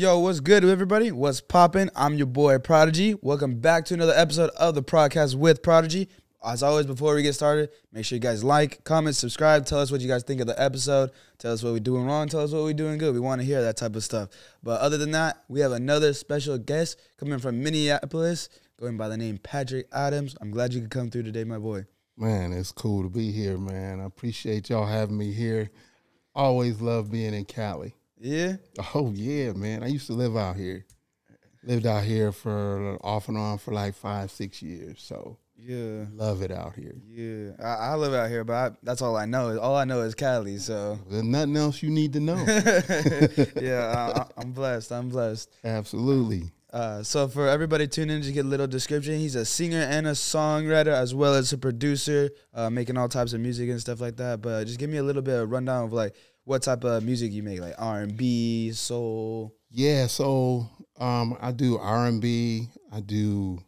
Yo, what's good, everybody? What's poppin'? I'm your boy, Prodigy. Welcome back to another episode of the Prodcast with Prodigy. As always, before we get started, make sure you guys like, comment, subscribe. Tell us what you guys think of the episode. Tell us what we're doing wrong. Tell us what we're doing good. We want to hear that type of stuff. But other than that, we have another special guest coming from Minneapolis, going by the name Patrick Adams. I'm glad you could come through today, my boy. Man, it's cool to be here, man. I appreciate y'all having me here. Always love being in Cali. Yeah? Oh, yeah, man. I used to live out here. Lived out here for off and on for like 5-6 years. So, yeah. Love it out here. Yeah. I live out here, but that's all I know. All I know is Cali, so. There's nothing else you need to know. Yeah, I'm blessed. I'm blessed. Absolutely. So for everybody tuning in to get a little description, he's a singer and a songwriter as well as a producer, making all types of music and stuff like that. But just give me a little bit of rundown of like what type of music you make, like R&B, soul. Yeah, so I do R&B, I do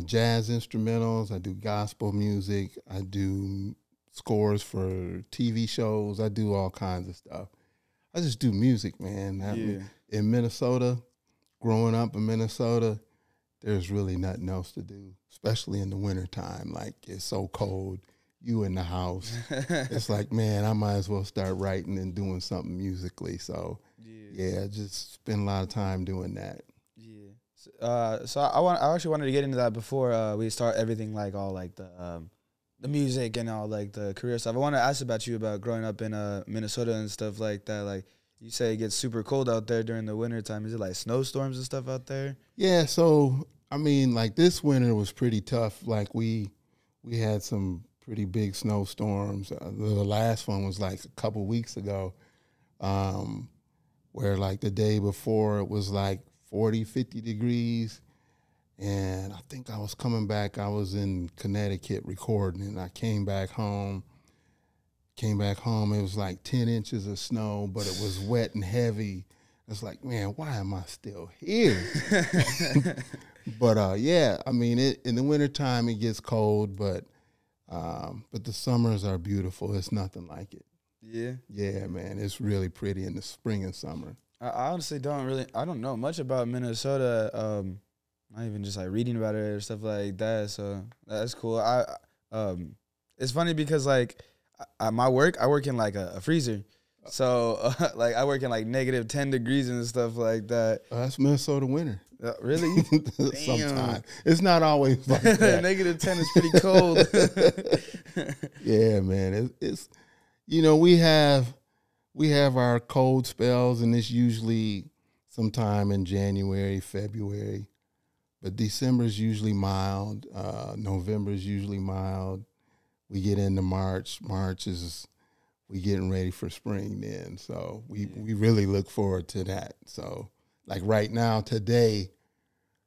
jazz instrumentals, I do gospel music, I do scores for TV shows, I do all kinds of stuff. I just do music, man. In Minnesota, growing up in Minnesota, there's really nothing else to do, especially in the wintertime. Like, it's so cold. You in the house. It's like, man, I might as well start writing and doing something musically. So, yeah, just spend a lot of time doing that. Yeah. So I actually wanted to get into that before we start everything, like all like the music and all like the career stuff. I want to ask about you about growing up in Minnesota and stuff like that. Like, you say it gets super cold out there during the winter time. Is it like snowstorms and stuff out there? Yeah, so, I mean, like this winter was pretty tough. Like we had some pretty big snowstorms. The last one was like a couple weeks ago, where like the day before it was like 40, 50 degrees. And I think I was coming back. I was in Connecticut recording, and I came back home. It was like 10 inches of snow, but it was wet and heavy. It's like, man, why am I still here? But yeah, I mean, in the wintertime it gets cold, but the summers are beautiful. It's nothing like it. Yeah. Yeah, man, it's really pretty in the spring and summer. I honestly I don't know much about Minnesota. Not even just like reading about it or stuff like that. So that's cool. It's funny because like my work, I work in like a freezer. So like I work in like negative 10 degrees and stuff like that. That's Minnesota winter. Really? Sometimes. It's not always like that. Negative 10 is pretty cold. Yeah, man. It's you know, we have our cold spells, and it's usually sometime in January, February. But December is usually mild. November is usually mild. We get into March. March is we getting ready for spring then. So we really look forward to that. So like right now, today,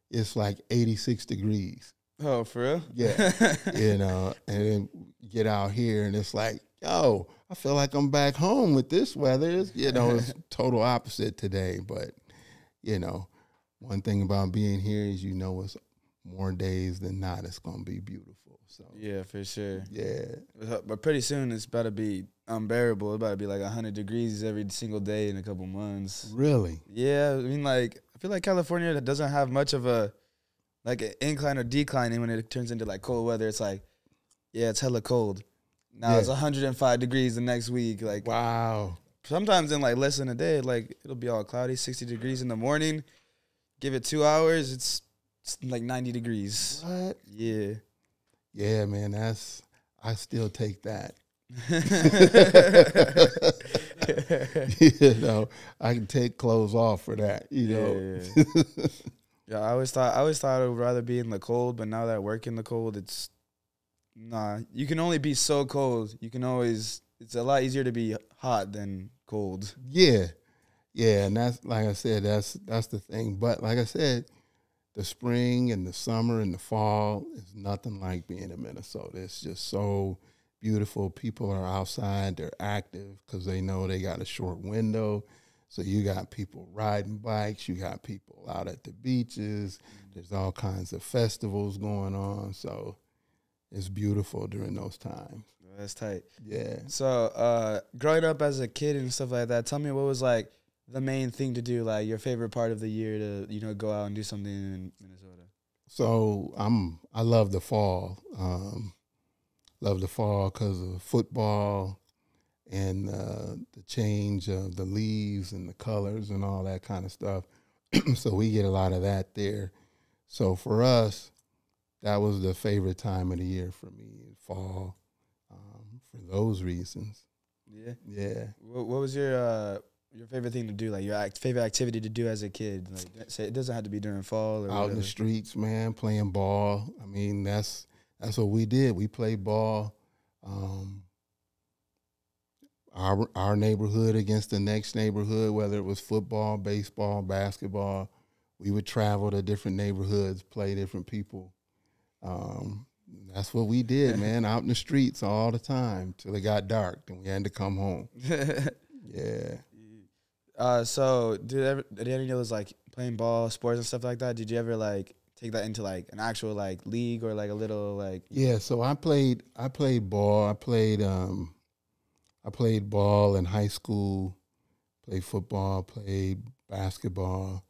it's like 86 degrees. Oh, for real? Yeah. You know, and then get out here and it's like, yo, I feel like I'm back home with this weather. It's, you know, it's total opposite today. But, you know, one thing about being here is, you know, it's more days than not, it's going to be beautiful. So yeah, for sure. Yeah. But pretty soon it's about to be unbearable. It's about to be like 100 degrees every single day in a couple months. Really? Yeah. I mean, like, I feel like California doesn't have much of a, like, an incline or decline. And when it turns into, like, cold weather, it's like, yeah, it's hella cold. Now it's 105 degrees the next week. Like, wow. Sometimes in, like, less than a day, like, it'll be all cloudy, 60 degrees in the morning. Give it 2 hours, it's like 90 degrees. What? Yeah. Yeah, man, I still take that. You know, I can take clothes off for that, you know. Yeah, I always thought I would rather be in the cold, but now that I work in the cold, it's you can only be so cold. It's a lot easier to be hot than cold. Yeah. Yeah, and that's, like I said, that's the thing. But like I said, the spring and the summer and the fall is nothing like being in Minnesota. It's just so beautiful. People are outside. They're active because they know they got a short window. So you got people riding bikes. You got people out at the beaches. There's all kinds of festivals going on. So it's beautiful during those times. That's tight. Yeah. So growing up as a kid and stuff like that, tell me what was like the main thing to do? Like your favorite part of the year to go out and do something in Minnesota? So I love the fall. Love the fall because of football and the change of the leaves and the colors and all that kind of stuff. So we get a lot of that there. So for us, that was the favorite time of the year for me, fall, for those reasons. Yeah. Yeah. What was your favorite thing to do? Like your favorite activity to do as a kid? Like, say it doesn't have to be during fall or Out whatever. in the streets, man, playing ball. I mean, that's what we did. We played ball. Our neighborhood against the next neighborhood, whether it was football, baseball, basketball, we would travel to different neighborhoods, play different people. That's what we did, man, out in the streets all the time till it got dark and we had to come home. Yeah. So did any of those like playing ball, sports and stuff like that? Did you ever like take that into like an actual like league or like a little like? Yeah. So I played ball. I played ball in high school. Played football. Played basketball.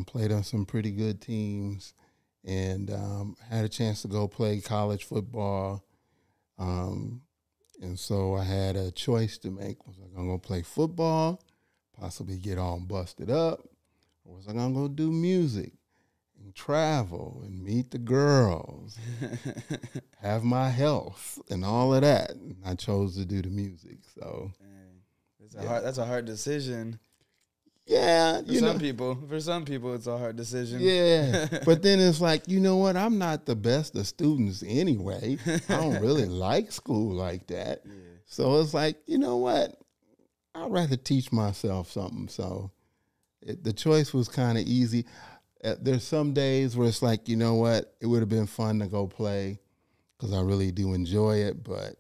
Played on some pretty good teams, and had a chance to go play college football. And so I had a choice to make. Was I going to go play football, possibly get all busted up, or was I going to go do music and travel and meet the girls, have my health and all of that? And I chose to do the music. So that's a hard decision. Yeah, For some people, it's a hard decision. Yeah, but then it's like, you know what? I'm not the best of students anyway. I don't really like school like that. Yeah. So it's like, you know what? I'd rather teach myself something. So the choice was kind of easy. There's some days where it's like, you know what? It would have been fun to go play because I really do enjoy it. But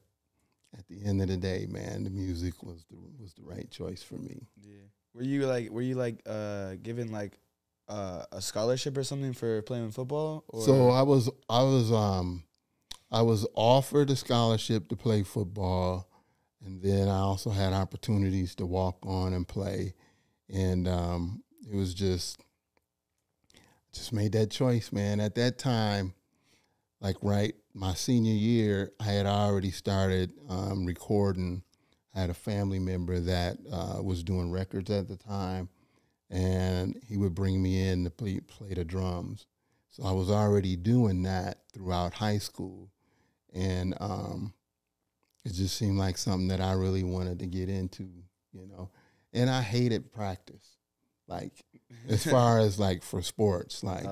at the end of the day, man, the music was the right choice for me. Yeah. Were you given like a scholarship or something for playing football? Or? So I was offered a scholarship to play football, and then I also had opportunities to walk on and play, and it was just made that choice, man. At that time, like my senior year, I had already started recording. I had a family member that was doing records at the time, and he would bring me in to play the drums. So I was already doing that throughout high school, and it just seemed like something that I really wanted to get into, you know. And I hated practice, like as far as like for sports, like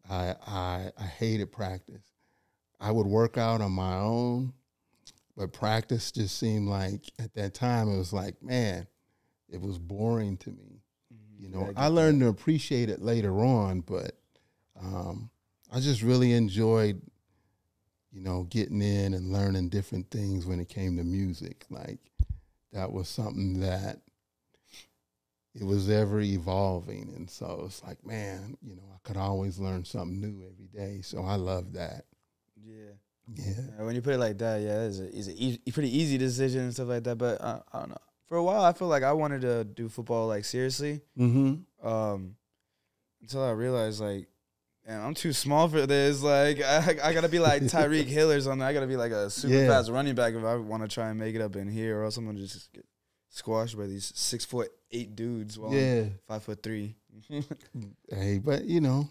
I hated practice. I would work out on my own. But practice just seemed like, at that time, it was like, man, it was boring to me. You know, I learned to appreciate it later on, but I just really enjoyed, you know, getting in and learning different things when it came to music. Like, that was something that it was ever evolving. And so it's like, man, you know, I could always learn something new every day. So I love that. Yeah. Yeah. When you put it like that, yeah, it's a pretty easy decision and stuff like that. But I don't know. For a while, I feel like I wanted to do football like seriously. Until I realized like, man, I'm too small for this. Like I gotta be like Tyreek Hill or something. I gotta be like a super fast running back if I want to try and make it up in here, or else I'm gonna just get squashed by these 6'8" dudes while I'm 5'3". Hey, but you know,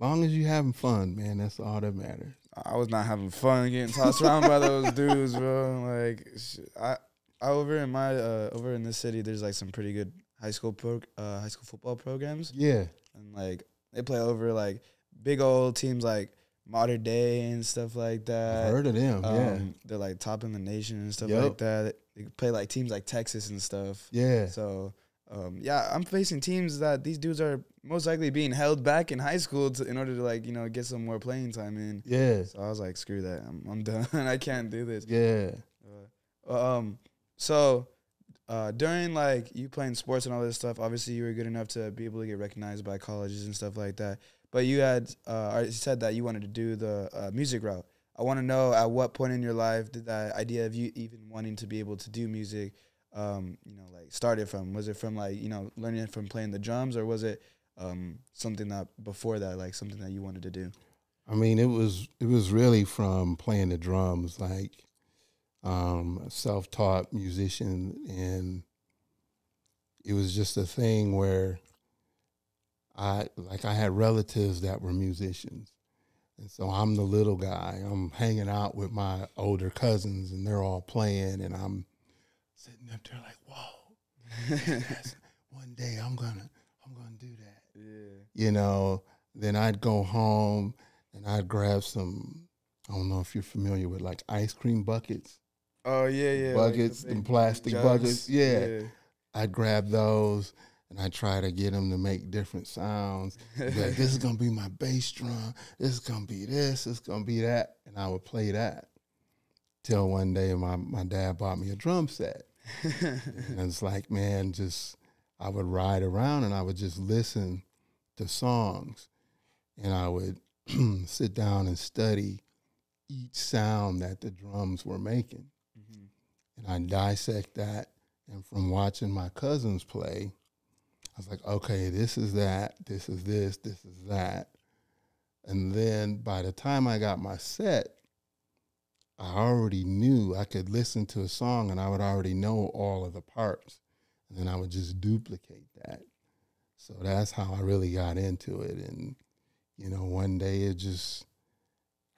long as you having fun, man, that's all that matters. I was not having fun getting tossed around by those dudes, bro. Like, I over in this city, there's like some pretty good high school football programs. Yeah, and like they play over like big old teams like Modern Day and stuff like that. I've heard of them. Yeah, they're like top in the nation and stuff like that. They play like teams like Texas and stuff. Yeah, so. I'm facing teams that these dudes are most likely being held back in high school in order to like, you know, get some more playing time in. Yeah. So I was like, screw that. I'm done. I can't do this. Yeah. So during like you playing sports and all this stuff, obviously you were good enough to be able to get recognized by colleges and stuff like that. But you had said that you wanted to do the music route. I want to know at what point in your life did that idea of you even wanting to be able to do music like started from? Was it from like, learning from playing the drums, or was it something that before that, like something that you wanted to do? I mean, it was really from playing the drums, like a self-taught musician, and it was just a thing where I had relatives that were musicians. And so I'm the little guy. I'm hanging out with my older cousins, and they're all playing, and I'm sitting up there like, whoa, one day I'm gonna do that. Yeah. Then I'd go home and I'd grab some, I don't know if you're familiar with like ice cream buckets. Oh, yeah. Buckets, like the plastic jugs. buckets. Yeah. I'd grab those and I try to get them to make different sounds. Like, this is going to be my bass drum. This is going to be this. This is going to be that. And I would play that till one day my dad bought me a drum set. And it's like, man, I would ride around and I would just listen to songs. And I would sit down and study each sound that the drums were making. Mm-hmm. And I dissect that. And from watching my cousins play, I was like, okay, this is that, this is this is that. And then by the time I got my set, I already knew I could listen to a song and I would already know all of the parts. And then I would just duplicate that. So that's how I really got into it. And, one day it just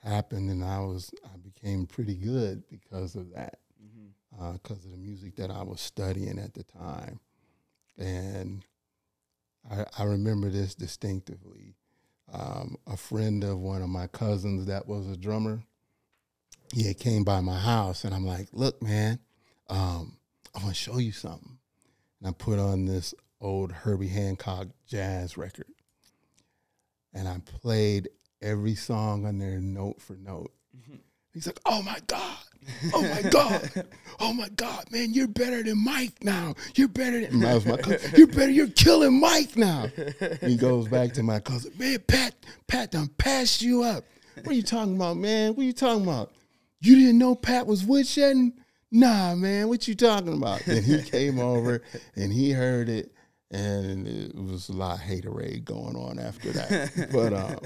happened and I became pretty good because of that, because of the music that I was studying at the time. And I remember this distinctively. A friend of one of my cousins that was a drummer, he had came by my house, and I'm like, look, man, I want to show you something. And I put on this old Herbie Hancock jazz record, and I played every song on there note for note. Mm-hmm. He's like, oh, my God. Oh, my God. Oh, my God, man, you're better than Mike now. You're better than, you're killing Mike now. He goes back to my cousin, man, Pat done passed you up. What are you talking about, man? What are you talking about? You didn't know Pat was woodshedding? Nah, man, what you talking about? And he came over and he heard it, and it was a lot of haterade going on after that. But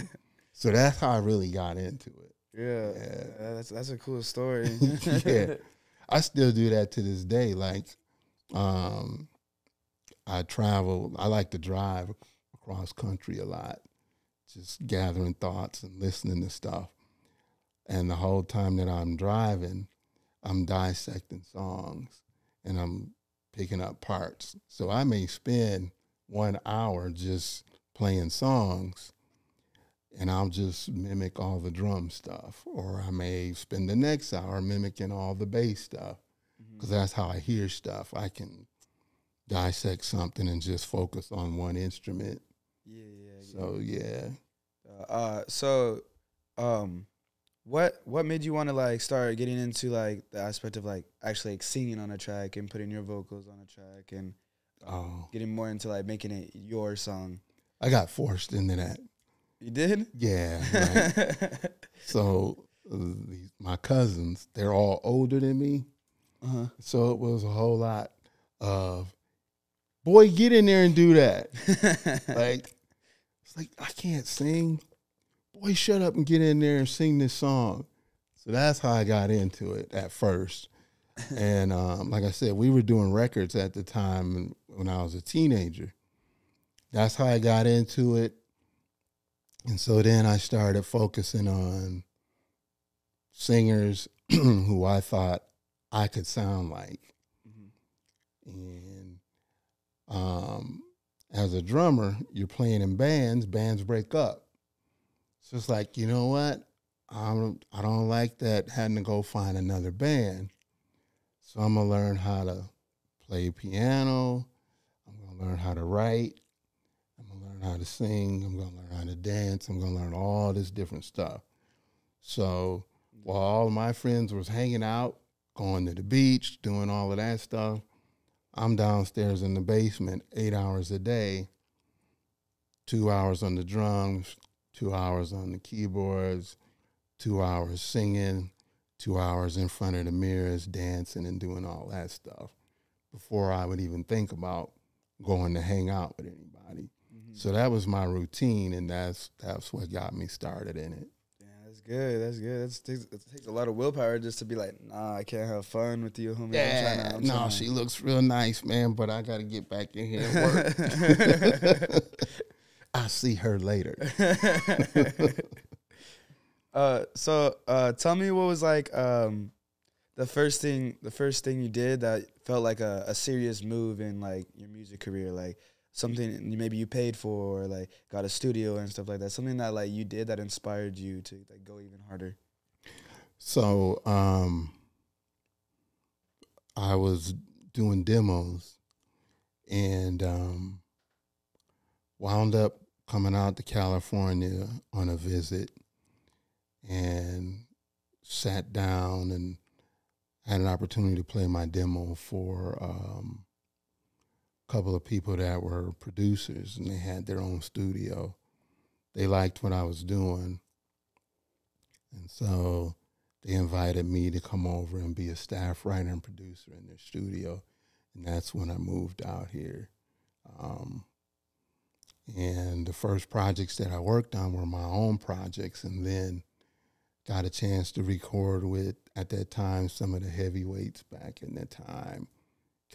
so that's how I really got into it. Yeah. That's a cool story. Yeah. I still do that to this day. Like, I travel. I like to drive across country a lot, just gathering thoughts and listening to stuff. And the whole time that I'm driving, I'm dissecting songs and I'm picking up parts. So I may spend 1 hour just playing songs, and I'll just mimic all the drum stuff. Or I may spend the next hour mimicking all the bass stuff, because that's how I hear stuff. I can dissect something and just focus on one instrument. What made you want to like start getting into like the aspect of like actually like singing on a track and putting your vocals on a track and getting more into like making it your song? I got forced into that. You did? Yeah. Like, so my cousins, they're all older than me. So it was a whole lot of, boy, get in there and do that. Like, it's like, I can't sing. Boy, shut up and get in there and sing this song. So that's how I got into it at first. And like I said, we were doing records at the time when I was a teenager. That's how I got into it. And so then I started focusing on singers who I thought I could sound like. And as a drummer, you're playing in bands break up. So it's like, you know what? I don't like that, having to go find another band. So I'm going to learn how to play piano. I'm going to learn how to write. I'm going to learn how to sing. I'm going to learn how to dance. I'm going to learn all this different stuff. So while all my friends was hanging out, going to the beach, doing all of that stuff, I'm downstairs in the basement 8 hours a day, 2 hours on the drums, 2 hours on the keyboards, 2 hours singing, 2 hours in front of the mirrors, dancing and doing all that stuff. before I would even think about going to hang out with anybody. So that was my routine, and that's what got me started in it. Yeah, that's good. That's good. It takes a lot of willpower just to be like, nah, I can't have fun with you, homie. Yeah, no, she looks real nice, man, but I got to get back in here and work. I'll see her later. So tell me what was like the first thing you did that felt like a serious move in like your music career, like something maybe you paid for, or like got a studio and stuff like that. Something that like you did that inspired you to like go even harder. So I was doing demos and wound up coming out to California on a visit and sat down and had an opportunity to play my demo for couple of people that were producers, and they had their own studio. They liked what I was doing, and so they invited me to come over and be a staff writer and producer in their studio, and that's when I moved out here. And the first projects that I worked on were my own projects, and then got a chance to record with, at that time, some of the heavyweights back in that time.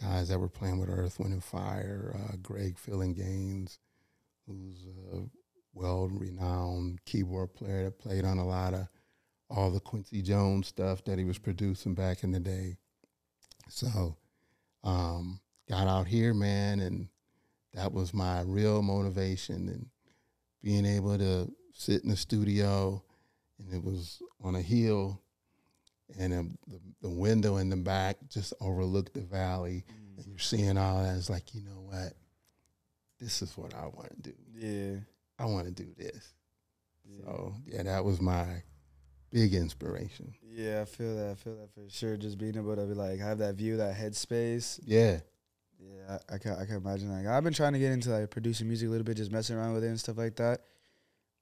Guys that were playing with Earth, Wind & Fire, Greg Gaines, who's a well-renowned keyboard player that played on a lot of all the Quincy Jones stuff that he was producing back in the day. So got out here, man, and that was my real motivation, and being able to sit in the studio, and it was on a hill, and the window in the back just overlooked the valley, and you're seeing all that. It's like, you know what? This is what I want to do. Yeah. I want to do this. Yeah. So, yeah, that was my big inspiration. Yeah, I feel that for sure. Just being able to be like, have that view, that headspace. Yeah. Yeah, I can imagine. Like, I've been trying to get into like producing music a little bit, just messing around with it and stuff like that.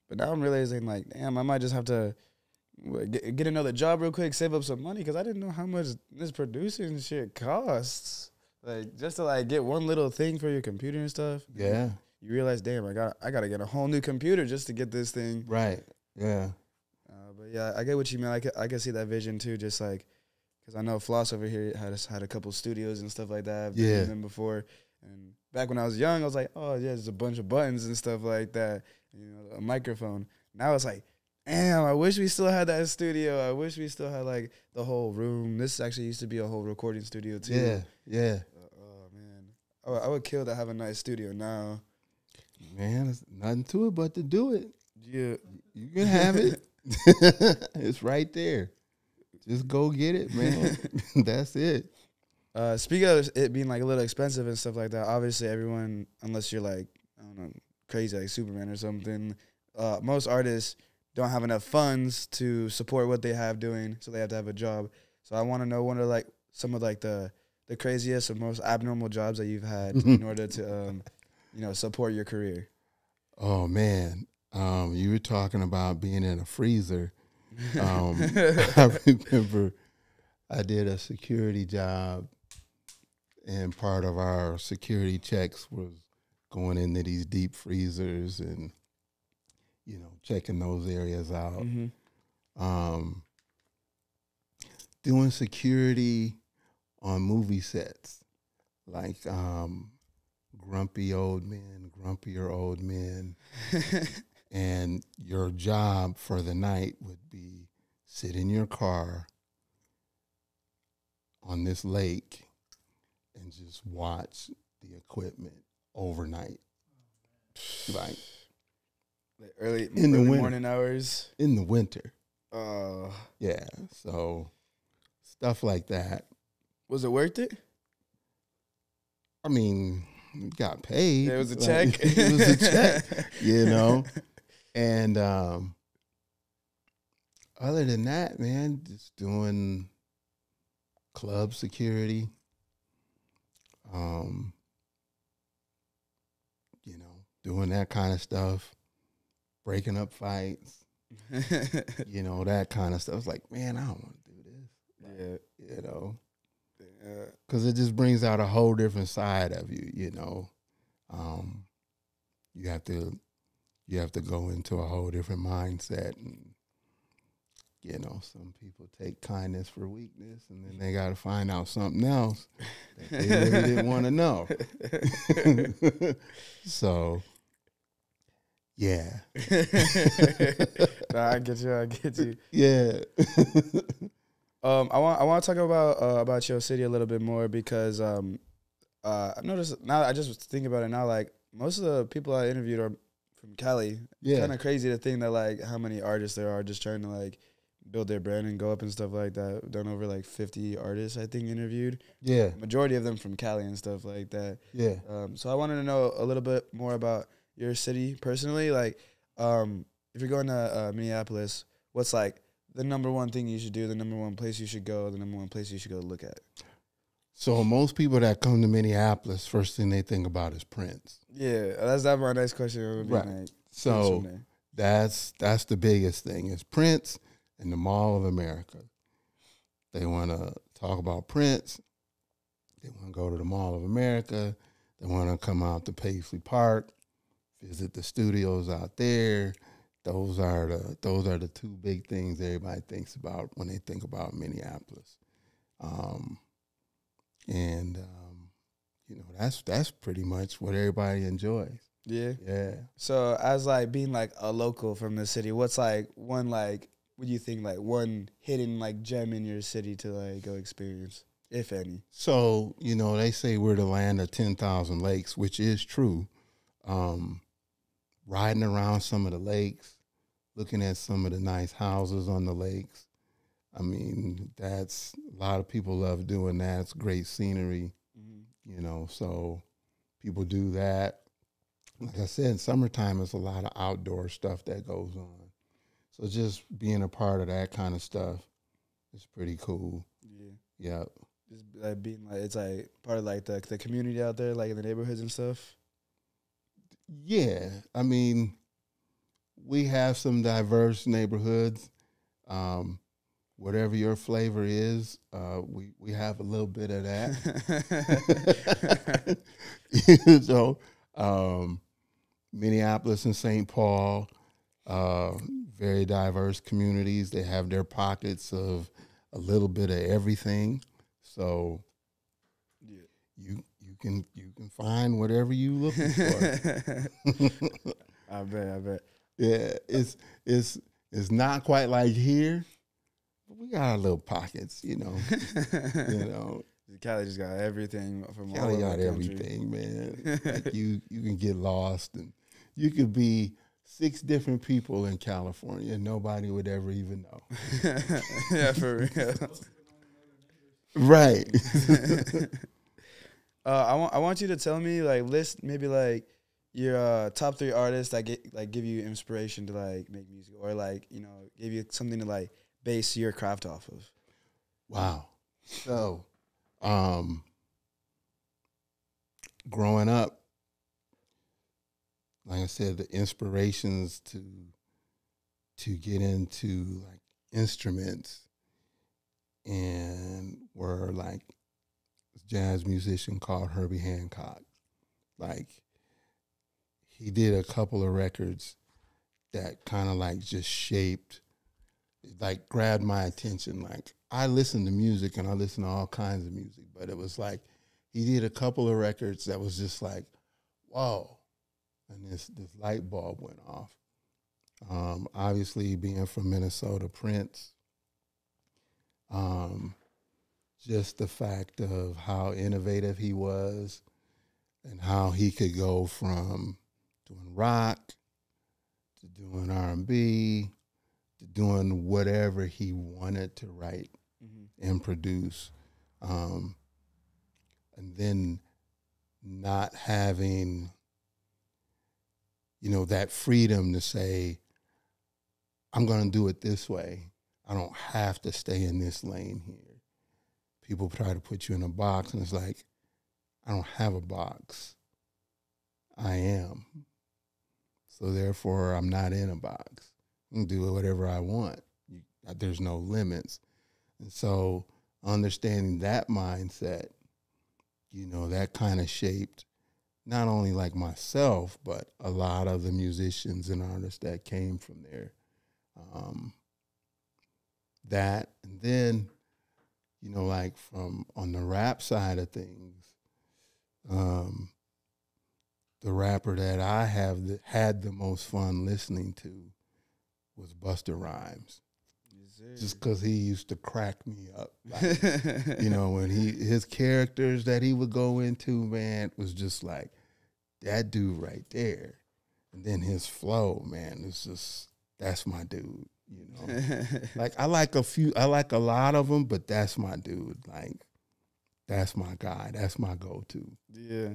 But now I'm realizing, like, damn, I might just have to get another job real quick, save up some money, because I didn't know how much this producing shit costs. Like, just to like get one little thing for your computer and stuff. Yeah. You realize, damn, I gotta get a whole new computer just to get this thing. Right. Yeah. But yeah, I get what you mean. I can see that vision too. Just like, because I know Floss over here had a couple studios and stuff like that. I've been in them before. And back when I was young, I was like, oh yeah, there's a bunch of buttons and stuff like that. You know, a microphone. Now it's like, damn, I wish we still had that studio. I wish we still had like the whole room. This actually used to be a whole recording studio too. Yeah, yeah. Oh man, I would kill to have a nice studio now. Man, there's nothing to it but to do it. Yeah, you can have it. It's right there. Just go get it, man. That's it. Speaking of it being like a little expensive and stuff like that, obviously everyone, unless you're like, I don't know, crazy like Superman or something, most artists don't have enough funds to support what they have doing, so they have to have a job. So I want to know, what are like some of like the craziest or most abnormal jobs that you've had in order to support your career? Oh man, you were talking about being in a freezer. I remember I did a security job, and part of our security checks was going into these deep freezers and, you know, checking those areas out. Doing security on movie sets, like grumpier old men. And your job for the night would be sit in your car on this lake and just watch the equipment overnight. Like early morning hours? In the winter. Oh. Yeah, so stuff like that. Was it worth it? I mean, got paid. It was a check. It was a check, you know. And other than that, man, just doing club security, you know, doing that kind of stuff, breaking up fights, you know, that kind of stuff. It's like, man, I don't want to do this. Yeah. You know. because it just brings out a whole different side of you. You know, you have to go into a whole different mindset, and you know, some people take kindness for weakness, and then they got to find out something else that they really didn't want to know. So, yeah. Nah, I get you. Yeah. I want to talk about your city a little bit more because I noticed now. I just was thinking about it now. Like most of the people I interviewed are from Cali. Yeah. Kind of crazy to think that like how many artists there are just trying to like build their brand and go up and stuff like that. Done over like 50 artists, I think, interviewed. Yeah. Majority of them from Cali and stuff like that. Yeah. So I wanted to know a little bit more about your city personally. Like, if you're going to Minneapolis, what's like the number one thing you should do, the number one place you should go, the number one place you should go look at? So most people that come to Minneapolis, first thing they think about is Prince. Yeah, that's my next question. Right. Like, so that's the biggest thing is Prince and the Mall of America. They want to talk about Prince. They want to go to the Mall of America. They want to come out to Paisley Park, visit the studios out there. Those are the two big things everybody thinks about when they think about Minneapolis. You know, that's pretty much what everybody enjoys. Yeah. Yeah. So as like being like a local from the city, what's like one like what do you think like one hidden like gem in your city to like go experience, if any? So, you know, they say we're the land of 10,000 lakes, which is true. Riding around some of the lakes, looking at some of the nice houses on the lakes. I mean, that's a lot of people love doing that. It's great scenery, you know, so people do that. Like I said, in summertime, there's a lot of outdoor stuff that goes on. So just being a part of that kind of stuff is pretty cool. Yeah. Yep. Just like being like, it's like part of like the community out there, like in the neighborhoods and stuff. Yeah. I mean, we have some diverse neighborhoods. Whatever your flavor is, we have a little bit of that. So, Minneapolis and St. Paul, very diverse communities. They have their pockets of a little bit of everything. So, yeah, you can find whatever you looking for. I bet. Yeah, it's not quite like here. We got our little pockets, you know. Cali just got everything from Cali all over got the country. everything, man. Like you can get lost, and you could be 6 different people in California, and nobody would ever even know. Yeah, for real. Right. I want you to tell me like list maybe like your top 3 artists that give you inspiration to like make music, or like give you something to like base your craft off of. Wow. So, growing up, like I said, the inspirations to get into like instruments and were like a jazz musician called Herbie Hancock. Like he did a couple of records that kind of like just shaped, like grabbed my attention. Like I listen to music and I listen to all kinds of music, but it was like he did a couple of records that was just like, whoa. And this light bulb went off. Obviously being from Minnesota, Prince, just the fact of how innovative he was and how he could go from doing rock to doing R&B to doing whatever he wanted to write and produce. And then not having, that freedom to say, I'm going to do it this way. I don't have to stay in this lane here. People try to put you in a box, and it's like, I don't have a box. I am. So therefore, I'm not in a box. I can do whatever I want. There's no limits. And so understanding that mindset, that kind of shaped not only like myself, but a lot of the musicians and artists that came from there. That, and then, like from on the rap side of things, the rapper that I had the most fun listening to was Busta Rhymes. Just because he used to crack me up. Like, when his characters that he would go into, man, was just like, that dude right there. And then his flow, man, it's just, that's my dude, Like, I like a lot of them, but that's my dude. Like, that's my guy. That's my go-to. Yeah.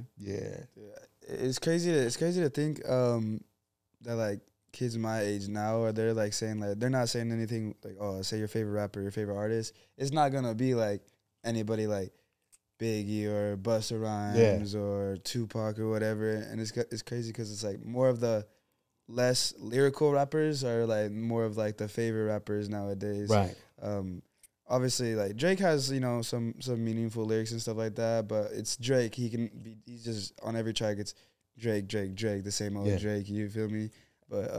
It's crazy to think that, like, kids my age now, or they're like saying, like, they're not saying anything like, oh, say your favorite rapper, your favorite artist. It's not gonna be like anybody like Biggie or Busta Rhymes or Tupac or whatever. And it's crazy because it's like more of the less lyrical rappers are like more of like the favorite rappers nowadays. Right. Obviously, like Drake has some meaningful lyrics and stuff like that, but it's Drake. He's just on every track. It's Drake, the same old Drake. You feel me? But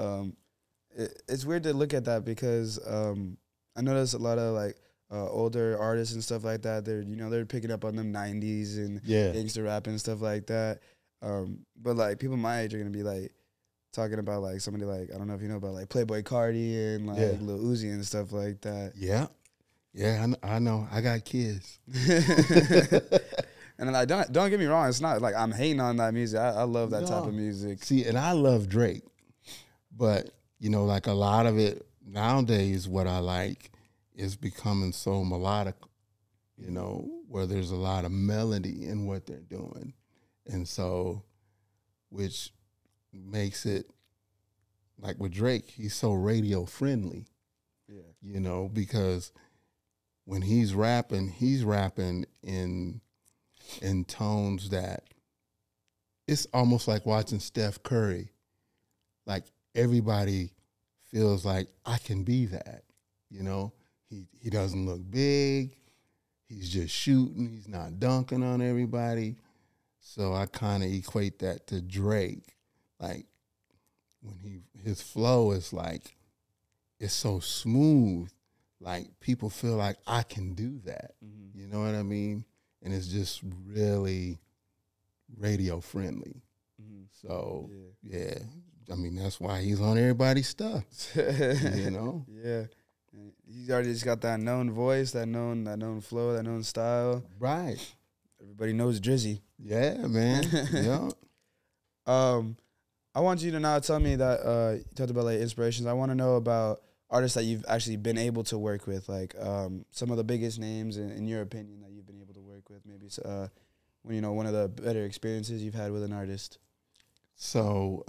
it's weird to look at that because I notice a lot of like older artists and stuff like that. They're picking up on them 90s and gangster rap and stuff like that. But like people my age are gonna be like talking about like somebody like, I don't know if you know about like Playboi Carti and like Lil Uzi and stuff like that. Yeah, I know. I got kids. And like, don't get me wrong. It's not like I'm hating on that music. I love that type of music. See, and I love Drake. But, like a lot of it nowadays, what I like is becoming so melodic, where there's a lot of melody in what they're doing. And so, which makes it, like with Drake, he's so radio friendly, because when he's rapping in tones that it's almost like watching Steph Curry. Like, everybody feels like I can be that, He doesn't look big. He's just shooting. He's not dunking on everybody. So I kind of equate that to Drake. Like, when his flow is like, it's so smooth. Like, people feel like I can do that. Mm-hmm. You know what I mean? And it's just really radio friendly. Mm-hmm. So, yeah. I mean, that's why he's on everybody's stuff, Yeah. He's already just got that known voice, that known flow, that known style. Right. Everybody knows Drizzy. Yeah, man. Yeah. I want you to now tell me that you talked about like inspirations. I want to know about artists that you've actually been able to work with, like some of the biggest names in your opinion that you've been able to work with. Maybe one of the better experiences you've had with an artist. So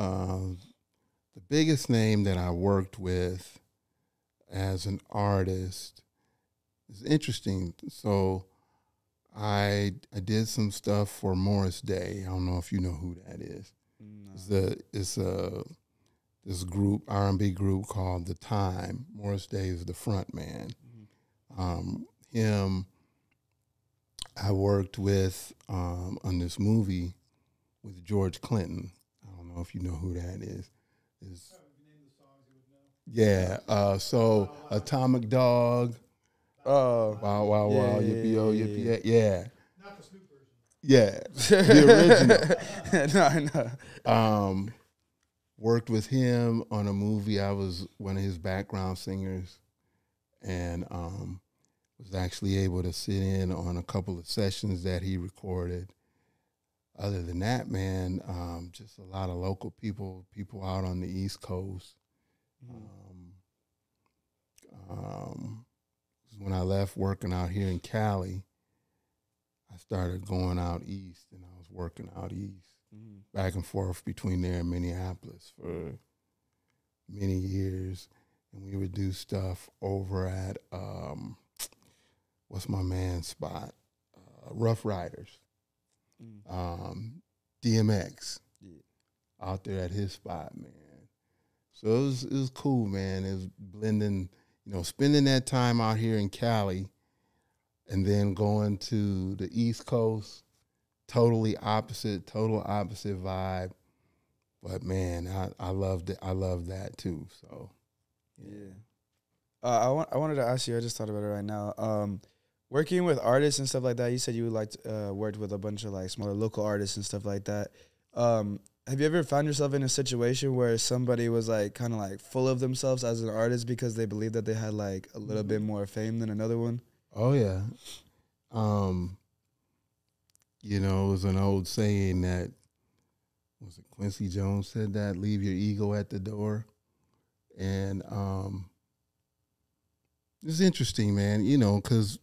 the biggest name that I worked with as an artist is interesting. So I did some stuff for Morris Day. I don't know if you know who that is. No. It's this group, R&B group called The Time. Morris Day is the front man. Mm-hmm. Him, I worked with on this movie with George Clinton. I don't know if you know who that is. So Atomic Dog. Oh. Wow, wow, wow. Yippee, yo, yippee, yeah. Not the Snoop version. Yeah, the original. No. Worked with him on a movie. I was one of his background singers, and was actually able to sit in on a couple of sessions that he recorded. Other than that, man, just a lot of local people out on the East Coast. When I left working out here in Cali, I started going out east, and I was working out east, back and forth between there and Minneapolis for many years. And we would do stuff over at, what's my man's spot? Rough Riders. DMX, out there at his spot, man. So it was cool, man. It was blending, spending that time out here in Cali and then going to the East Coast, total opposite vibe. But man, I loved it. I love that too. So yeah. I wanted to ask you. I just thought about it right now. Working with artists and stuff like that. You said you worked with a bunch of like smaller local artists and stuff like that. Have you ever found yourself in a situation where somebody was like kind of like full of themselves as an artist because they believed that they had like a little bit more fame than another one? Oh yeah. You know, it was an old saying that, was it Quincy Jones said that, leave your ego at the door. And it's interesting, man, you know, because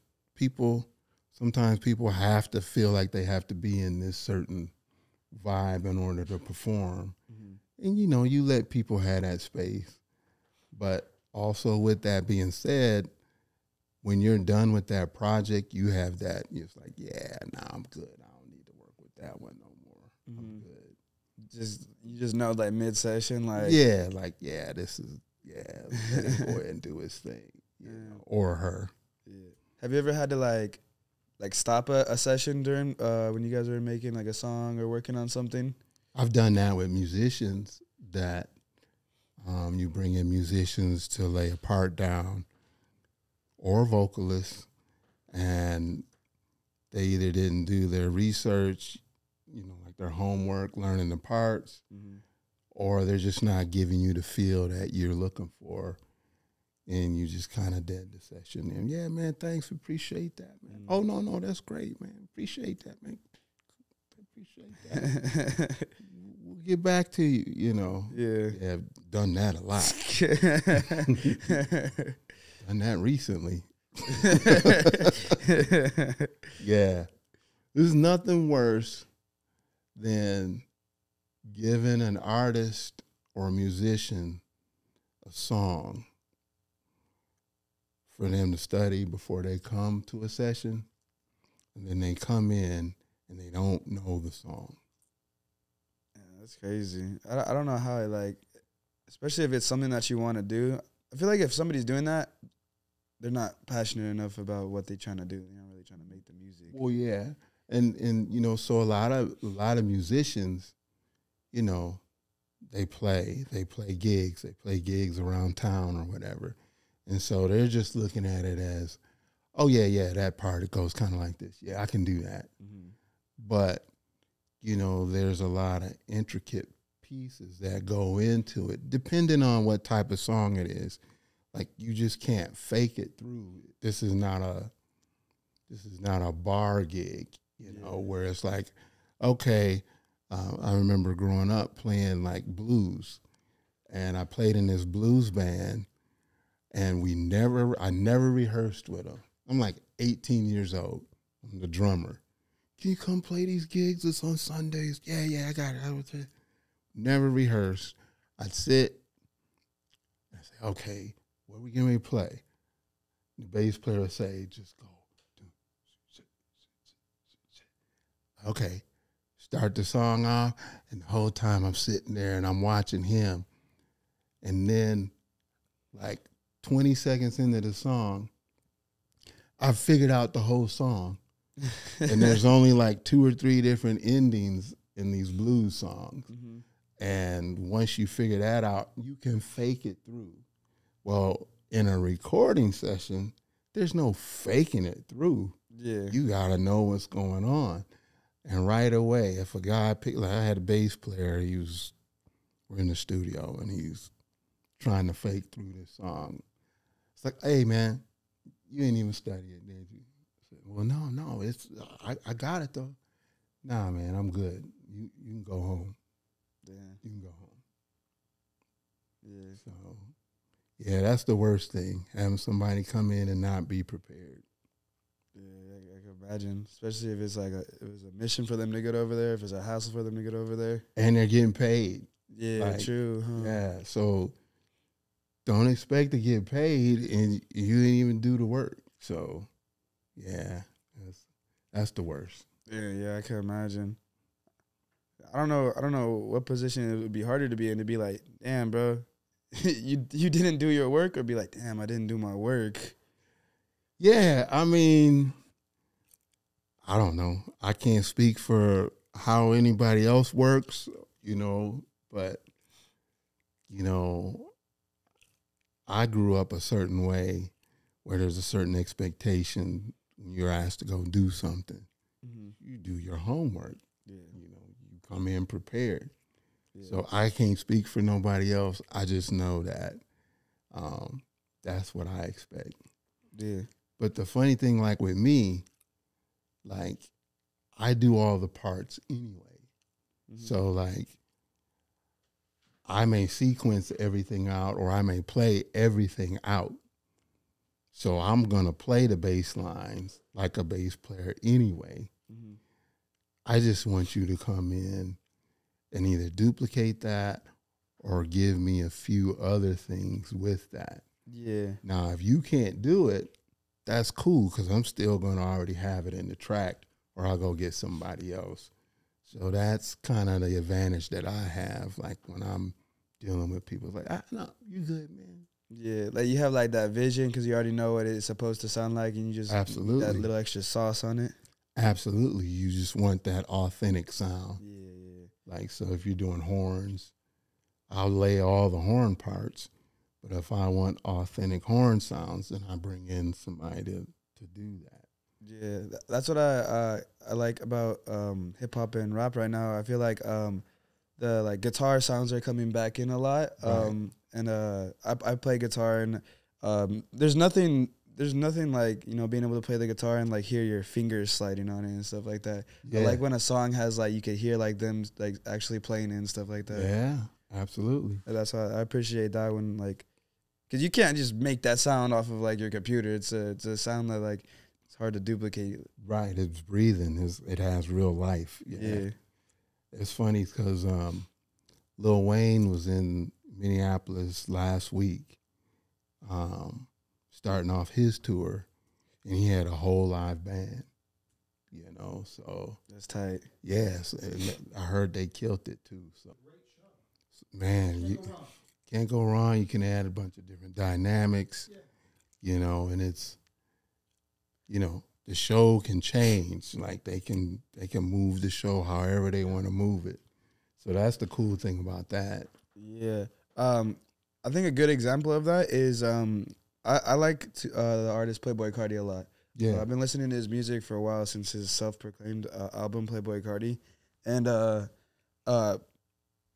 sometimes people have to feel like they have to be in this certain vibe in order to perform. Mm-hmm. And, you know, you let people have that space. But also with that being said, when you're done with that project, you have that, you're like, yeah, nah, I'm good. I don't need to work with that one no more. Mm-hmm. I'm good. You just know, like mid-session, like this is let him go ahead and do his thing, you know, or her. Yeah. Have you ever had to like stop a session during when you guys were making like a song or working on something? I've done that with musicians. That you bring in musicians to lay a part down, or vocalists, and they either didn't do their research, you know, like their homework, learning the parts, mm-hmm. or they're just not giving you the feel that you're looking for, and you just kind of dead the session. And yeah, man, thanks, appreciate that, man. Mm-hmm. Oh, no, that's great, man. Appreciate that, man. Appreciate that. We'll get back to you, you know. Yeah. Yeah, I've done that a lot. Done that recently. Yeah. There's nothing worse than giving an artist or a musician a song for them to study before they come to a session, and then they come in and they don't know the song. Yeah, that's crazy. I don't know how especially if it's something that you want to do. I feel like if somebody's doing that, they're not passionate enough about what they're trying to do. They're not really trying to make the music. Well, yeah. And you know, so a lot of musicians, you know, they play gigs around town or whatever. And so they're just looking at it as, oh yeah, that part, it goes kind of like this. Yeah, I can do that. Mm-hmm. But, you know, there's a lot of intricate pieces that go into it, depending on what type of song it is. Like, you just can't fake it through. This is not a bar gig, you know, where it's like, okay, I remember growing up playing like blues, and I played in this blues band, and I never rehearsed with them. I'm like 18 years old. I'm the drummer. Can you come play these gigs? It's on Sundays. Yeah, I got it. Never rehearsed. I'd sit. I say, okay, what are we going to play? The bass player would say, just go. Okay, start the song off, and the whole time I'm sitting there and I'm watching him. And then, like 20 seconds into the song, I figured out the whole song. And there's only like 2 or 3 different endings in these blues songs. Mm-hmm. And once you figure that out, you can fake it through. Well, in a recording session, there's no faking it through. Yeah. You got to know what's going on. And right away, if a guy picked, like I had a bass player, we're in the studio, and he's trying to fake through this song. It's like, hey, man, you ain't even study it, did you? I said, well, no, I got it, though. Nah, man, I'm good. You can go home. Yeah. You can go home. Yeah. So, yeah, that's the worst thing, having somebody come in and not be prepared. Yeah, I can imagine, especially if it's like it was a mission for them to get over there, if it's a hassle for them to get over there. And they're getting paid. Yeah, like, true. Huh? Yeah, so don't expect to get paid and you didn't even do the work. So, yeah, that's the worst. Yeah, I can imagine. I don't know what position it would be harder to be in, to be like, damn, bro, you didn't do your work, or be like, damn, I didn't do my work. Yeah, I mean, I don't know. I can't speak for how anybody else works, but, I grew up a certain way where there's a certain expectation when you're asked to go do something. Mm-hmm. You do your homework. Yeah. You come in prepared. Yeah. So I can't speak for nobody else. I just know that that's what I expect. Yeah. But the funny thing, like with me, like I do all the parts anyway. Mm-hmm. So like I may sequence everything out or I may play everything out. So I'm going to play the bass lines like a bass player anyway. Mm-hmm. I just want you to come in and either duplicate that or give me a few other things with that. Yeah. Now, if you can't do it, that's cool because I'm still going to already have it in the track or I'll go get somebody else. So that's kind of the advantage that I have, like when I'm dealing with people. It's like, no, you good, man. Yeah, like you have like that vision because you already know what it's supposed to sound like, and you just absolutely that little extra sauce on it. Absolutely, you just want that authentic sound. Yeah. Like so, if you're doing horns, I'll lay all the horn parts. But if I want authentic horn sounds, then I bring in somebody to do that. Yeah, that's what I like about hip hop and rap right now. I feel like the like guitar sounds are coming back in a lot. Right. And I play guitar, and there's nothing like being able to play the guitar and like hear your fingers sliding on it and stuff like that. Yeah. I like when a song has like you could hear like them like actually playing it and stuff like that. Yeah, absolutely. And that's why I appreciate that when like, because you can't just make that sound off of like your computer. It's a sound that like it's hard to duplicate. Right, it's breathing. It has real life. Yeah. It's funny because Lil Wayne was in Minneapolis last week, starting off his tour, and he had a whole live band, so. That's tight. Yes, I heard they killed it too. So, man, you can't go wrong. You can add a bunch of different dynamics, and it's, the show can change. Like they can move the show however they want to move it. So that's the cool thing about that. Yeah. I think a good example of that is I like the artist Playboi Carti a lot. Yeah. I've been listening to his music for a while since his self-proclaimed album Playboi Carti. And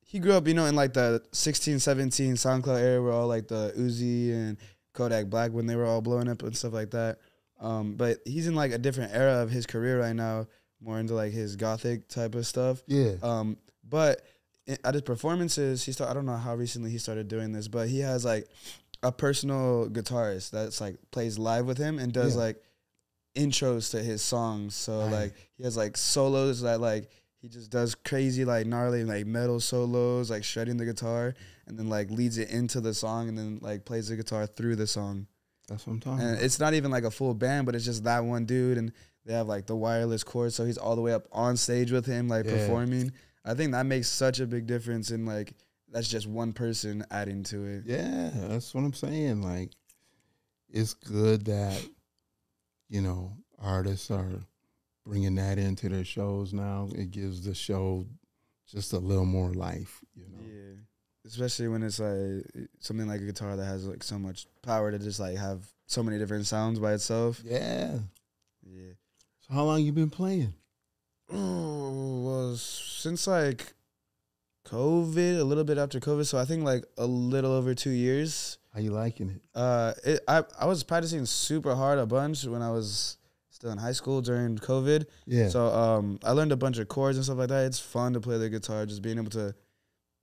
he grew up, in like the 16, 17 SoundCloud era where all like the Uzi and Kodak Black when they were all blowing up and stuff like that. But he's in like a different era of his career right now, more into like his gothic type of stuff. Yeah. But at his performances, I don't know how recently he started doing this, but he has like a personal guitarist that's like plays live with him and does like intros to his songs. So like he has like solos that like he just does crazy like gnarly like metal solos, like shredding the guitar, and then like leads it into the song and then like plays the guitar through the song. That's what I'm talking about. It's not even like a full band, but it's just that one dude, and they have like the wireless cord, so he's all the way up on stage with him, like performing. I think that makes such a big difference in like that's just one person adding to it. Yeah, that's what I'm saying. Like, it's good that artists are bringing that into their shows now. It gives the show just a little more life. Yeah. Especially when it's like something like a guitar that has like so much power to just like have so many different sounds by itself. Yeah. Yeah. So how long you been playing? Oh, well, since like COVID, a little bit after COVID. So I think like a little over 2 years. How you liking it? I was practicing super hard a bunch when I was still in high school during COVID. Yeah. So I learned a bunch of chords and stuff like that. It's fun to play the guitar, just being able to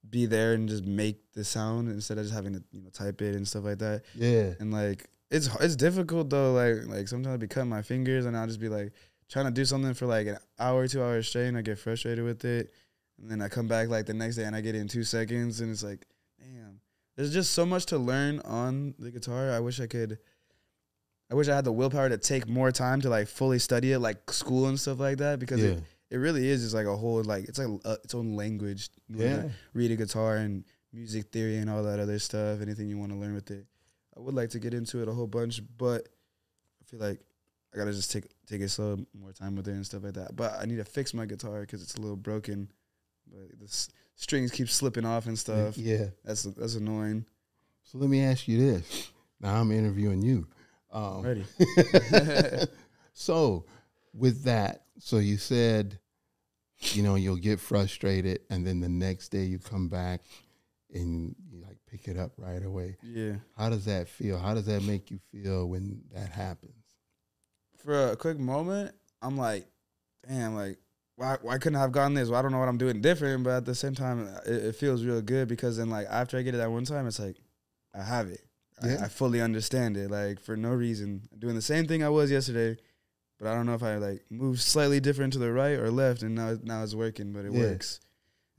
be there and just make the sound instead of just having to type it and stuff like that. Yeah. And like it's difficult though. Like sometimes I'd be cutting my fingers and I'll just be like trying to do something for like an hour, 2 hours straight, and I get frustrated with it. And then I come back like the next day and I get it in 2 seconds, and it's like, damn. There's just so much to learn on the guitar. I wish I had the willpower to take more time to like fully study it, like school and stuff like that, because it really is just like a whole like it's like its own language. Yeah. Read a guitar and music theory and all that other stuff. Anything you want to learn with it, I would like to get into it a whole bunch, but I feel like I gotta just take it slow, more time with it and stuff like that. But I need to fix my guitar because it's a little broken. But the strings keep slipping off and stuff. Yeah. That's annoying. So let me ask you this. Now I'm interviewing you. Ready. So with that, so you said, you know, you'll get frustrated and then the next day you come back and you like pick it up right away. Yeah. How does that feel? How does that make you feel when that happens? For a quick moment, I'm like, damn, like, why couldn't I have gotten this? Well, I don't know what I'm doing different, but at the same time, it feels real good because then, like, after I get it that one time, it's like, I have it. Yeah. I fully understand it, like, for no reason. I'm doing the same thing I was yesterday, but I don't know if I, like, moved slightly different to the right or left, and now it's working, but it works.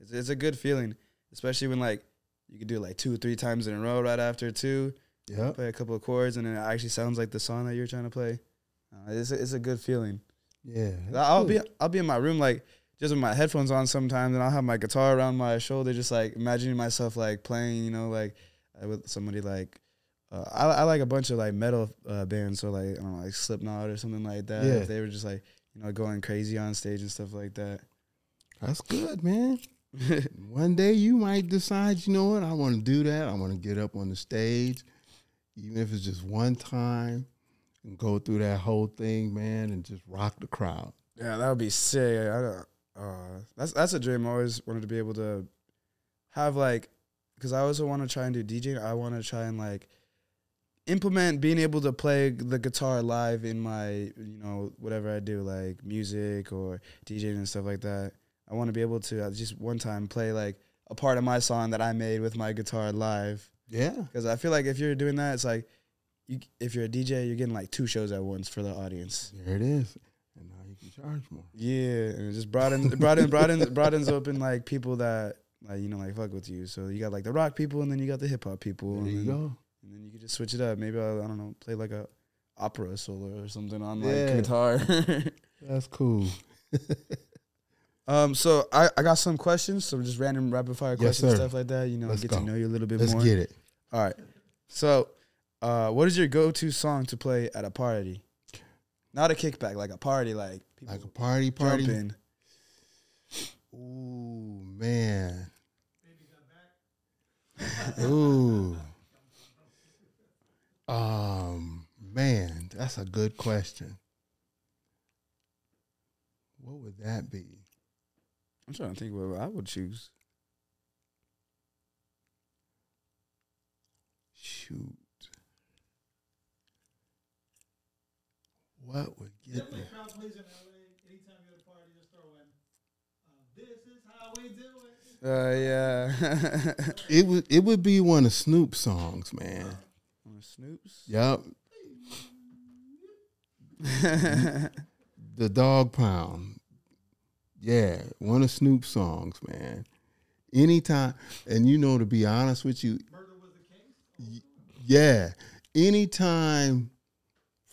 It's a good feeling, especially when, like, you can do it, like, 2 or 3 times in a row right after, too. Yeah. Play a couple of chords, and then it actually sounds like the song that you're trying to play. It's a good feeling. Yeah. I'll be in my room, like, just with my headphones on sometimes, and I'll have my guitar around my shoulder, just, like, imagining myself, like, playing, you know, like, with somebody, like, I like a bunch of, like, metal bands, so, like, I don't know, like, Slipknot or something like that. Yeah. If they were just, like, you know, going crazy on stage and stuff like that. That's good, man. One day you might decide, you know what, I want to do that. I want to get up on the stage, even if it's just one time, and go through that whole thing, man, and just rock the crowd. Yeah, that would be sick. That's a dream. I always wanted to be able to have, like, because I also want to try and do DJing. I want to try and, like, implement being able to play the guitar live in my, you know, whatever I do, like music or DJing and stuff like that. I want to be able to just one time play, like, a part of my song that I made with my guitar live. Yeah. Because I feel like if you're doing that, it's like, if you're a DJ, you're getting, like, 2 shows at once for the audience. There it is. And now you can charge more. Yeah, and it just broadens open, like, people that, like, you know, like, fuck with you. So you got, like, the rock people, and then you got the hip hop people. There you go. And then you can just switch it up. Maybe I don't know, play like a opera solo or something on like guitar. That's cool. So I got some questions, some just random rapid fire questions, stuff like that. You know, Let's get go. to know you a little bit Let's more. get it. All right. So, what is your go-to song to play at a party? Not a kickback, like a party, like people Like a party. jumping. Ooh, man. Ooh. Man, that's a good question. What would that be? I'm trying to think what I would choose. Shoot. What would get me? Crowd plays in LA. Anytime you're at a party, just throw in, this is how we do it. Yeah. It would be one of Snoop's songs, man. One of Snoop's? Yep. The Dog Pound. Yeah, one of Snoop's songs, man. Anytime, and you know, to be honest with you, Murder was the case? yeah, anytime,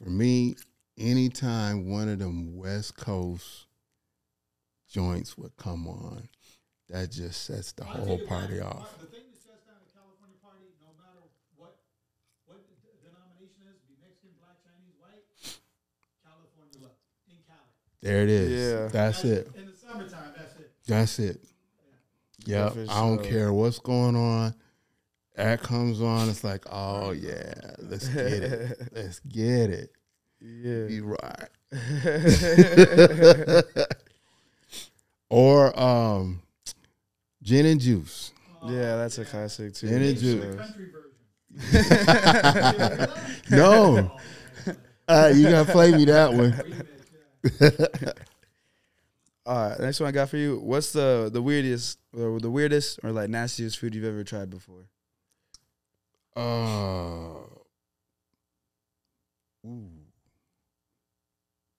for me, anytime one of them West Coast joints would come on, that just sets the whole party off. The thing that shuts down a California party, no matter what denomination is, be Mexican, black, Chinese, white, California love in Cali. There it is. Yeah. That's it. In the summertime, that's it. That's it. Yep. For I don't sure. care what's going on. That comes on. It's like, oh yeah, let's get it. Let's get it. Yeah. Be right. Or Gin and Juice. Yeah, that's a classic too. Gin and for juice. sure. Country version. No. You gotta play me that one. All right, next one I got for you. What's the weirdest or like nastiest food you've ever tried before?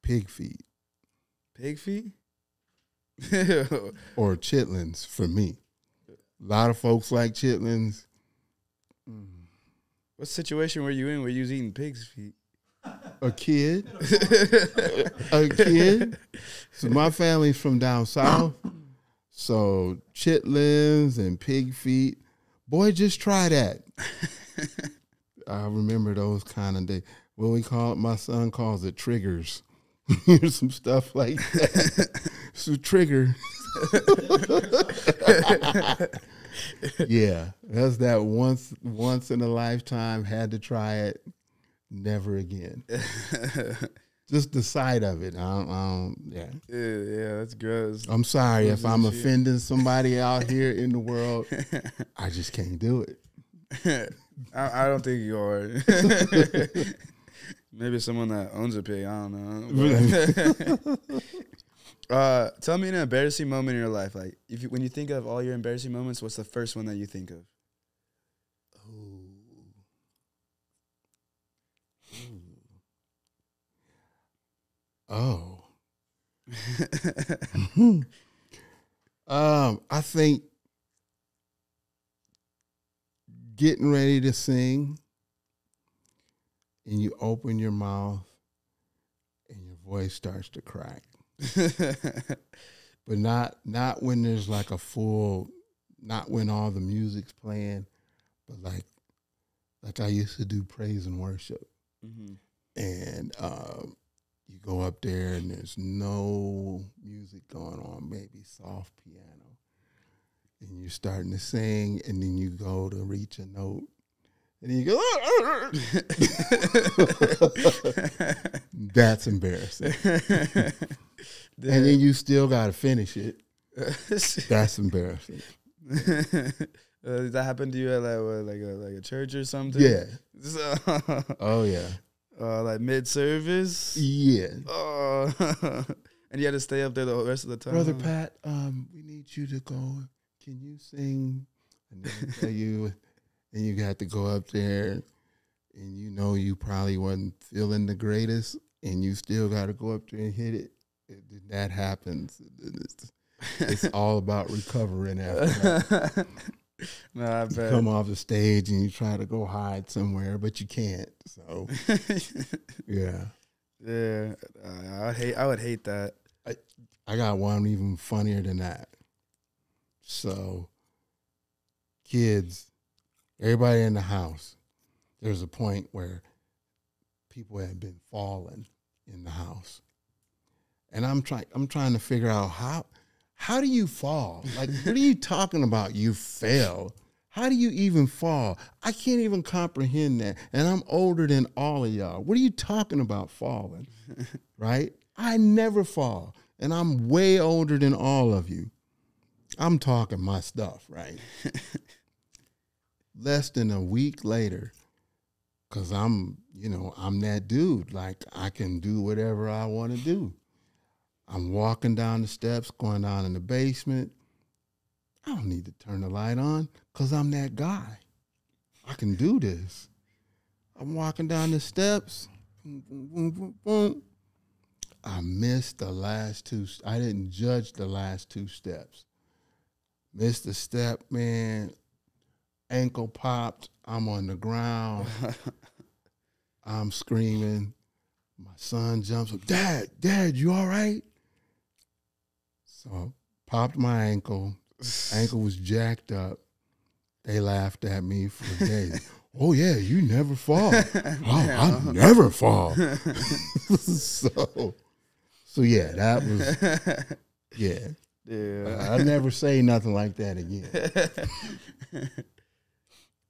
Pig feet Pig feet? or chitlins for me. A lot of folks like chitlins. What situation were you in where you was eating pig's feet? A kid. A kid. So my family's from down south. So chitlins and pig feet. Boy, just try that. I remember those kind of days. what we call it, my son calls it triggers. Here's some stuff like that. It's a trigger. Yeah, that's that once in a lifetime, had to try it, never again. Just the sight of it. Yeah, that's gross. I'm sorry if I'm offending somebody out here in the world. I just can't do it. I don't think you are. Maybe someone that owns a pig. I don't know. Tell me an embarrassing moment in your life. Like, when you think of all your embarrassing moments, what's the first one that you think of? Oh. I think getting ready to sing and you open your mouth and your voice starts to crack. But not when there's like a full, not when all the music's playing, but like I used to do praise and worship. Mm-hmm. And you go up there and there's no music going on, maybe soft piano. And you're starting to sing, and then you go to reach a note, and then you go, that's embarrassing. And then you still got to finish it. That's embarrassing. That happened to you at like a church or something? Yeah. Oh, yeah. Like mid-service? Yeah. And you had to stay up there the rest of the time? Brother Pat, we need you to go. Can you sing? And then tell you, and you got to go up there, and you know you probably wasn't feeling the greatest, and you still got to go up there and hit it. That happens. It's all about recovering after that. No, I bet. You come off the stage and you try to go hide somewhere, but you can't. So, yeah. Yeah, I would hate that. I got one even funnier than that. So, kids, everybody in the house, there's a point where people had been falling in the house. And I'm trying to figure out how do you fall? Like, what are you talking about? You fell. How do you even fall? I can't even comprehend that. And I'm older than all of y'all. What are you talking about falling? Right? I never fall. And I'm way older than all of you. I'm talking my stuff, right? Less than a week later, because I'm that dude. Like, I can do whatever I want to do. I'm walking down the steps, going down in the basement. I don't need to turn the light on because I'm that guy. I can do this. I'm walking down the steps. Boom, boom, boom, boom, boom. I missed the last two. I didn't judge the last two steps. Missed the step, man. Ankle popped. I'm on the ground. I'm screaming. My son jumps up. Dad, you all right? So popped my ankle. Ankle was jacked up. They laughed at me for days. Oh, yeah, you never fall. I never fall. So yeah, that was, yeah. Yeah. I'll never say nothing like that again.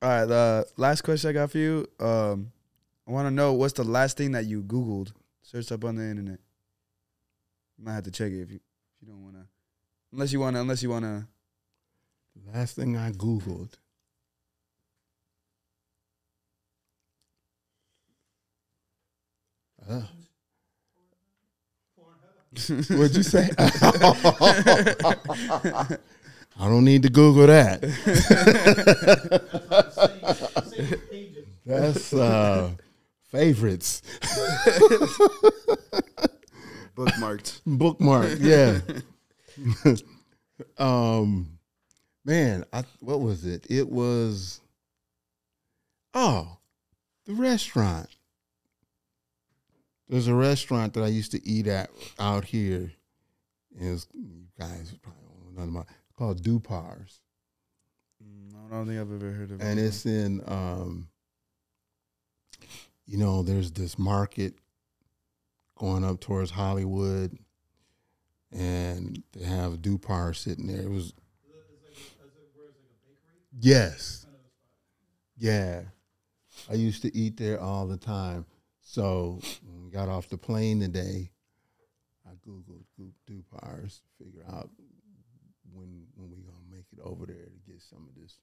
All right, the last question I got for you. I want to know, what's the last thing that you Googled, searched up on the internet? You might have to check it if you don't want to. Unless you want to. Last thing I Googled. What'd you say? I don't need to Google that. That's favorites. Bookmarked. Bookmarked, yeah. Man, what was it? It was, the restaurant. There's a restaurant that I used to eat at out here. And you guys probably don't know nothing about it. Called Dupar's. I don't think I've ever heard of it. And it's in you know, there's this market going up towards Hollywood, and they have Dupar sitting there. It was yes, yeah. I used to eat there all the time. So when we got off the plane today, I Googled Dupars to figure out when we gonna make it over there to get some of these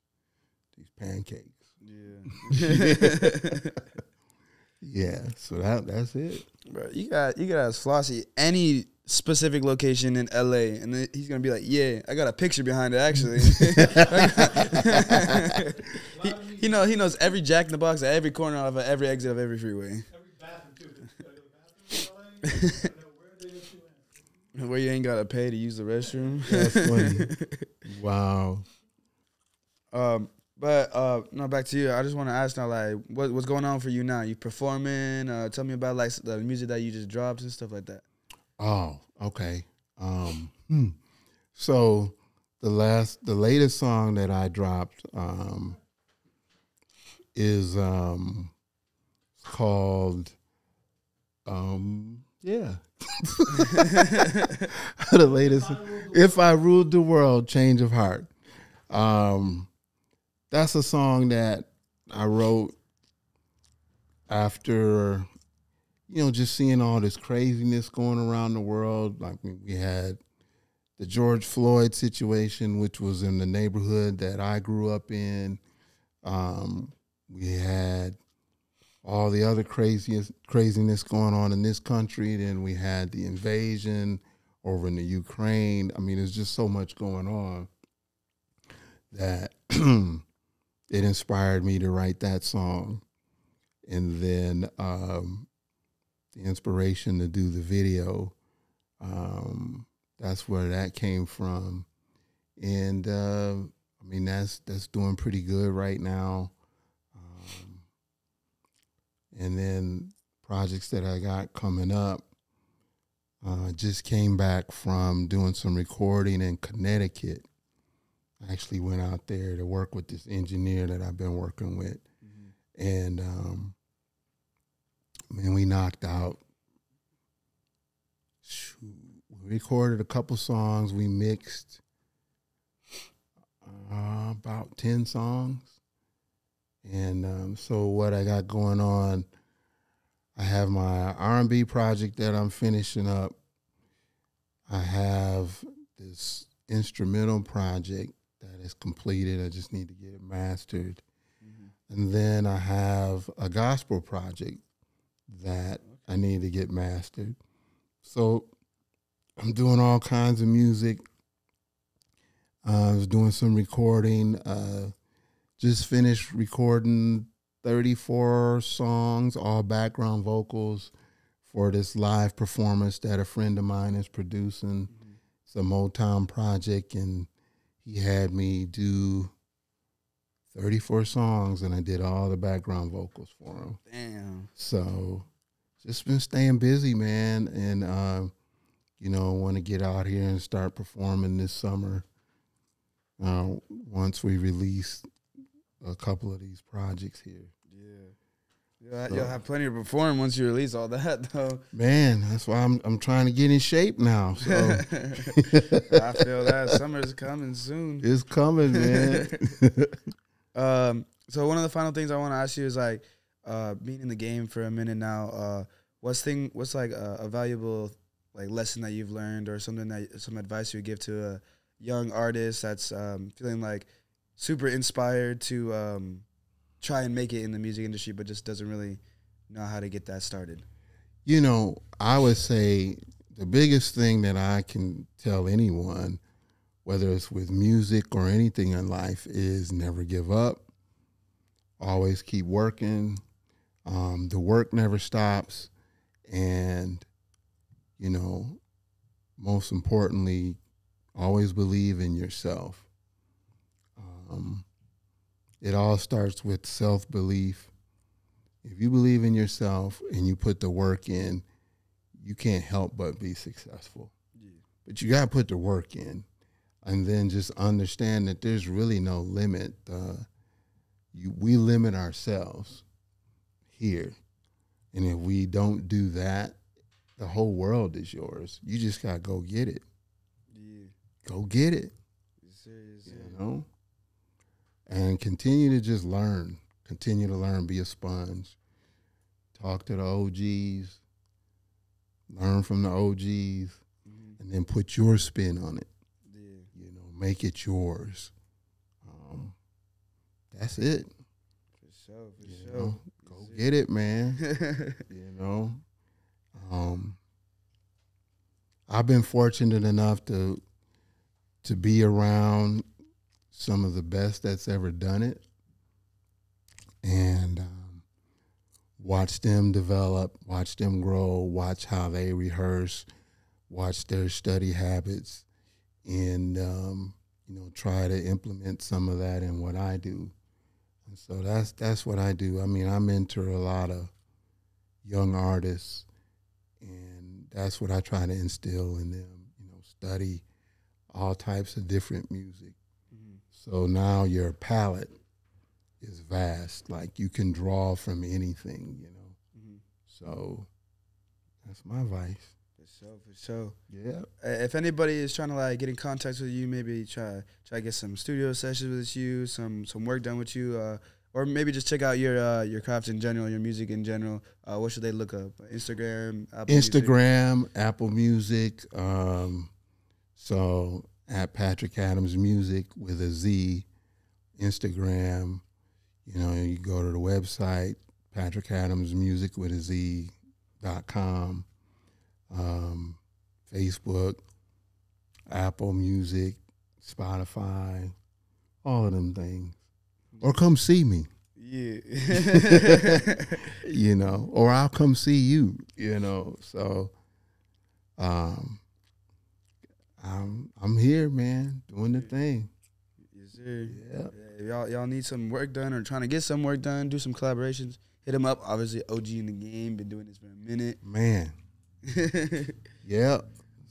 pancakes. Yeah. Yeah. So that's it. Bro, you got ask Flossie any specific location in LA, and then he's gonna be like, "Yeah, I got a picture behind it. Actually, he knows every Jack in the Box at every corner of every exit of every freeway. Every bathroom too. The bathroom in LA, where they let you in. Where you ain't gotta pay to use the restroom. That's funny. Wow. But no, back to you. I just want to ask now, like, what's going on for you now? You performing? Tell me about like the music that you just dropped and stuff like that. Oh, okay. So the latest song that I dropped is called yeah. The latest, If I Ruled the World, Change of Heart. That's a song that I wrote after, you know, just seeing all this craziness going around the world. Like we had the George Floyd situation, which was in the neighborhood that I grew up in. We had all the other craziness going on in this country. Then we had the invasion over in the Ukraine. I mean, there's just so much going on that it inspired me to write that song. And then the inspiration to do the video, that's where that came from. And I mean, that's doing pretty good right now. And then projects that I got coming up, just came back from doing some recording in Connecticut. I actually went out there to work with this engineer that I've been working with. Mm-hmm. And man, we knocked out, we recorded a couple songs. We mixed about 10 songs. And so what I got going on, I have my R&B project that I'm finishing up. I have this instrumental project that is completed. I just need to get it mastered. Mm-hmm. And then I have a gospel project that I need to get mastered. So I'm doing all kinds of music. I was doing some recording. Just finished recording 34 songs, all background vocals, for this live performance that a friend of mine is producing. Mm-hmm. It's a Motown project, and he had me do 34 songs, and I did all the background vocals for him. Damn. So just been staying busy, man, and you know, want to get out here and start performing this summer. Once we release a couple of these projects here. Yeah. You'll have plenty to perform once you release all that, though. Man, that's why I'm trying to get in shape now. So I feel that summer's coming soon. It's coming, man. So one of the final things I want to ask you is, like, being in the game for a minute now, what's like a valuable like lesson that you've learned, or some advice you would give to a young artist that's feeling like super inspired to try and make it in the music industry, but just doesn't really know how to get that started? You know, I would say the biggest thing that I can tell anyone, whether it's with music or anything in life, is never give up. Always keep working. The work never stops. And, you know, most importantly, always believe in yourself. It all starts with self-belief. If you believe in yourself and you put the work in, you can't help but be successful. Yeah. But you got to put the work in, and then just understand that there's really no limit. We limit ourselves here. And if we don't do that, the whole world is yours. You just got to go get it. Yeah. Go get it. Yes, sir, yes, sir. You know? And continue to just learn. Continue to learn. Be a sponge. Talk to the OGs. Learn from the OGs. Mm-hmm. And then put your spin on it. Yeah. You know, make it yours. That's it. For sure, for You sure. know, go get it, man. You know, I've been fortunate enough to be around some of the best that's ever done it, and watch them develop, watch them grow, watch how they rehearse, watch their study habits, and you know, try to implement some of that in what I do. And so that's what I do. I mean, I mentor a lot of young artists, and that's what I try to instill in them. You know, study all types of different music. Mm-hmm. So now your palette is vast. Like, you can draw from anything, you know. Mm-hmm. So that's my advice. For sure. Yeah. If anybody is trying to like get in contact with you, maybe try to get some studio sessions with you, some work done with you, or maybe just check out your craft in general, your music in general. What should they look up? Instagram, Apple Music. So at Patrick Adams Music with a Z, Instagram. You know, you go to the website patrickadamsmusicwithaz.com. Facebook, Apple Music, Spotify, all of them things. Or come see me. Yeah. You know, or I'll come see you, you know. So I'm here, man, doing the thing. Yes, sir. Yeah. Y'all need some work done or trying to get some work done, do some collaborations, hit him up. Obviously, OG in the game, been doing this for a minute. Man. Yeah.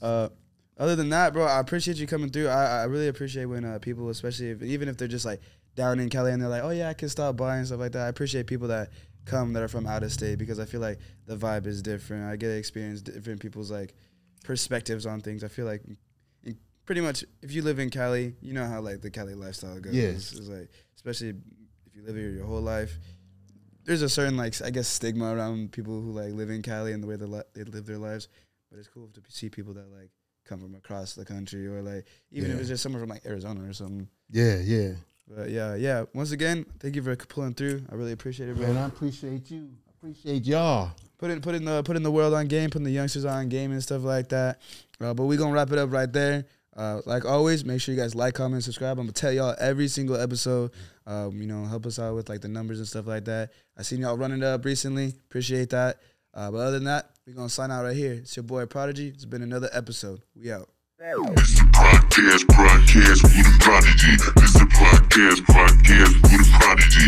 Other than that, bro, I appreciate you coming through. I really appreciate when people, especially even if they're just like down in Cali and they're like, oh yeah, I can stop by and stuff like that. I appreciate people that come that are from out of state, because I feel like the vibe is different. I get to experience different people's like perspectives on things. I feel like pretty much if you live in Cali, you know how like the Cali lifestyle goes. Yes. It's like, especially if you live here your whole life, there's a certain like, I guess, stigma around people who like live in Cali and the way they live their lives. But it's cool to see people that like come from across the country, or like even if it's just someone from like Arizona or something. Yeah, yeah. But yeah. Once again, thank you for pulling through. I really appreciate it, bro. Man, I appreciate you. I appreciate y'all. Putting the world on game, putting the youngsters on game and stuff like that. But we gonna wrap it up right there. Like always, make sure you guys like, comment, subscribe. I'm gonna tell y'all every single episode. You know, help us out with like the numbers and stuff like that. I seen y'all running it up recently. Appreciate that. But other than that, we're gonna sign out right here. It's your boy Prodigy. It's been another episode. We out. This is Prodcast with Prodigy. This is Prodcast with Prodigy.